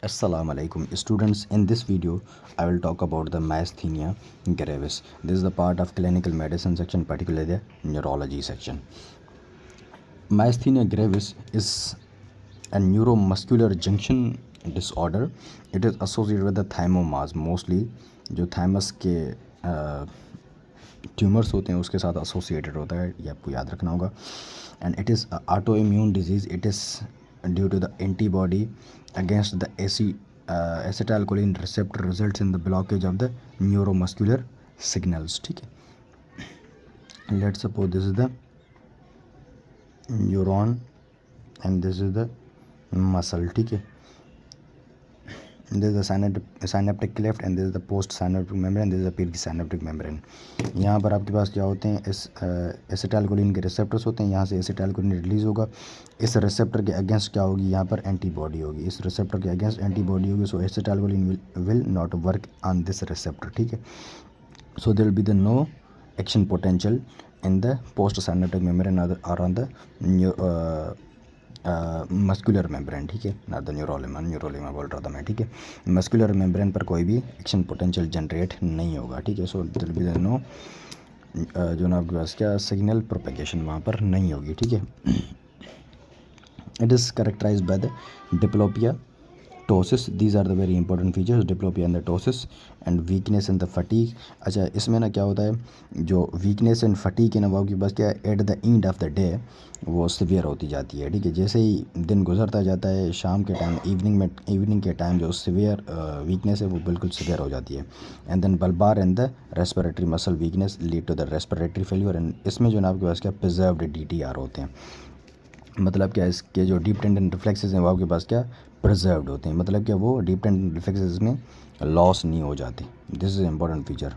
Assalamu alaikum students. In this video I will talk about the myasthenia gravis. This is the part of clinical medicine section, particularly the neurology section. Myasthenia gravis is a neuromuscular junction disorder. It is associated with the thymomas, mostly जो thymus के tumours होते हैं उसके साथ associated होता है, ये आपको याद रखना होगा. And it is a autoimmune disease. It is due to the antibody against the acetylcholine receptor results in the blockage of the neuromuscular signals. ठीक है, let's suppose this is the neuron and this is the muscle. ठीक है, this is the synaptic cleft and this is the post synaptic membrane, this is the perisynaptic membrane. यहाँ पर आपके पास क्या होते हैं, इस एसिटाइलकोलिन के रिसेप्टर्स होते हैं. यहाँ से एसिटाइलकोलिन रिलीज़ होगा, इस रिसेप्टर के अगेंस्ट क्या होगी, यहाँ पर एंटीबॉडी होगी. इस रिसेप्टर के अगेंस्ट एंटीबॉडी होगी, so acetylcholine will not work on this receptor. ठीक है, so there will be the no action potential in the post synaptic membrane और ऑन द मस्कुलर मेम्ब्रेन. ठीक है, ना द न्यूरोलेमा बोल रहा था मैं. ठीक है, मस्कुलर मेम्ब्रेन पर कोई भी एक्शन पोटेंशियल जनरेट नहीं होगा. ठीक है, so there will be the no जो ना आपके पास क्या सिग्नल प्रोपेगेशन वहाँ पर नहीं होगी. ठीक है, it is characterize by the diplopia ptosis. These are the very important features, diplopia and the ptosis and weakness and the fatigue. अच्छा, इसमें ना क्या होता है, जो वीकनेस एंड फटीक है ना वो आपके पास क्या है, at the end of the day वो सीवियर होती जाती है. ठीक है, जैसे ही दिन गुजरता जाता है, शाम के टाइम इवनिंग के टाइम जो सीवियर वीकनेस है वो बिल्कुल सीवियर हो जाती है. And then bulbar and the respiratory muscle weakness lead to the respiratory failure. And इसमें जो ना आपके पास क्या प्रिजर्व्ड DTR होते हैं. मतलब क्या, इसके जो डीप टेंडन रिफ्लेक्सेस हैं वो आपके पास क्या प्रिजर्व्ड होते हैं. मतलब क्या, वो डीप टेंडन रिफ्लेक्सेस में लॉस नहीं हो जाते. This is important feature.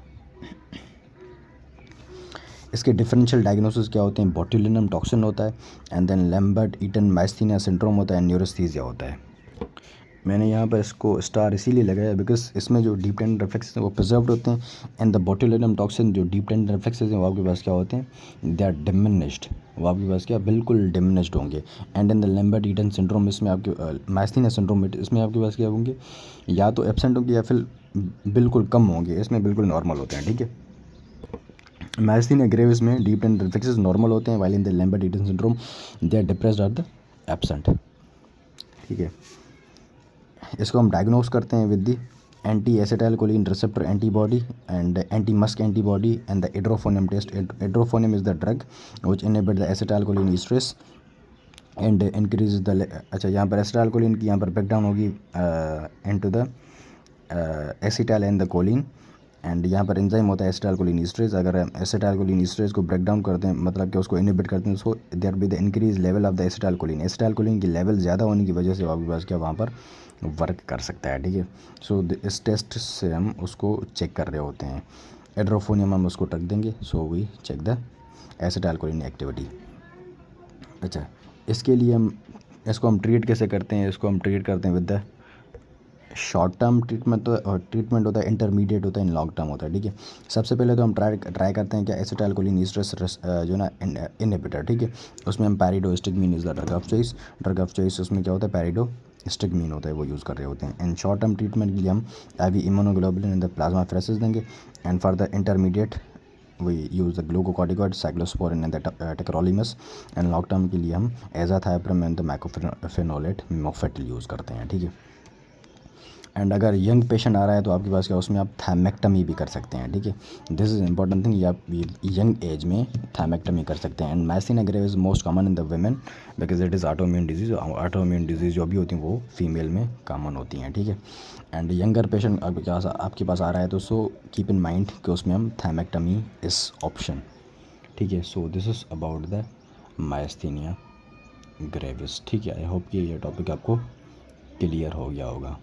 इसके डिफरेंशियल डायग्नोसिस क्या होते हैं, बोट्युलिनम टॉक्सिन होता है and then Lambert Eaton myasthenia syndrome होता है, न्यूरोस्थीसिया होता है. मैंने यहाँ पर इसको स्टार इसीलिए लगाया बिकॉज इसमें जो डीप टेंडन रिफ्लेक्सेस हैं वो प्रिजर्व्ड होते हैं. एंड द बोट्युलिनम टॉक्सिन जो डीप टेंडन रिफ्लेक्सेस हैं वो आपके पास क्या होते हैं, दे आर डिमिनिश्ड. वो आपके पास क्या बिल्कुल डिमिनिश्ड होंगे. And in the Lambert Eaton syndrome, इसमें आपके माइस्थीनिया सिंड्रोम इसमें आपके पास क्या होंगे, या तो एब्सेंट होंगे या फिर बिल्कुल कम होंगे. इसमें बिल्कुल नॉर्मल होते हैं. ठीक है, माइस्थीनिया ग्रेविस में डीप टेंडन रिफ्लेक्सेस नॉर्मल होते हैं, while in the Lambert Eaton syndrome they are depressed और द एब्सेंट. ठीक है, इसको हम डायग्नोस करते हैं with the anti acetylcholine receptor antibody and anti MuSK antibody and the edrophonium test. Edrophonium is the drug which inhibit the acetylcholine esterase and increase the. अच्छा, यहाँ पर एसिटाइलकोलिन की यहाँ पर ब्रेकडाउन होगी into the acetyl and the choline. And यहाँ पर एंजाइम होता है एसिटाइलकोलिन ईस्ट्रेस. अगर एसिटाइलकोलिन ईस्ट्रेस को ब्रेक डाउन करते हैं, मतलब कि उसको इनहिबिट करते हैं, so there be the increase level of the acetylcholine. Acetylcholine की लेवल ज़्यादा होने की वजह से आपके पास क्या वहाँ पर वर्क कर सकता है. ठीक है, सो इस टेस्ट से हम उसको चेक कर रहे होते हैं. एड्रोफोनियम हम उसको रख देंगे, so we check the acetylcholine activity. अच्छा, इसके लिए इसको हम ट्रीट कैसे करते हैं, इसको हम ट्रीट करते हैं with the short term treatment. तो ट्रीटमेंट होता है, इंटरमीडिएट होता है, इन लॉन्ग टर्म होता है. ठीक है, सबसे पहले तो हम ट्राई करते हैं क्या एसिटाइलकोलिन ईस्ट्रेस जो ना इनहिबिटर. ठीक है, उसमें हम pyridostigmine is the drug of choice. Drug of choice उसमें क्या होता है, पैरिडोस्टिगमीन होता है, वो यूज़ कर रहे होते हैं. एंड शॉर्ट टर्म ट्रीटमेंट के लिए हम IV immunoglobulin in the plasma pheresis देंगे. And for the intermediate we use the glucocorticoid cyclosporine and the tacrolimus. And long term के लिए हम azathioprine and the mycophenolate mofetil use करते हैं. ठीक है, एंड अगर यंग पेशेंट आ रहा है तो आपके पास क्या उसमें आप थायमेक्टमी भी कर सकते हैं. ठीक है, दिस इज़ इंपॉर्टेंट थिंग, आप यंग एज में थायमेक्टमी कर सकते हैं. And myasthenia gravis most common in the women because it is autoimmune disease. Autoimmune disease जो भी होती हैं वो फीमेल में कॉमन होती हैं. ठीक है, एंड यंगर पेशेंट आपके पास आ रहा है तो सो कीप इन माइंड कि उसमें हम थायमेक्टमी इस ऑप्शन. ठीक है, so this is about the myasthenia gravis. ठीक है, आई होप कि ये टॉपिक आपको क्लियर हो गया होगा.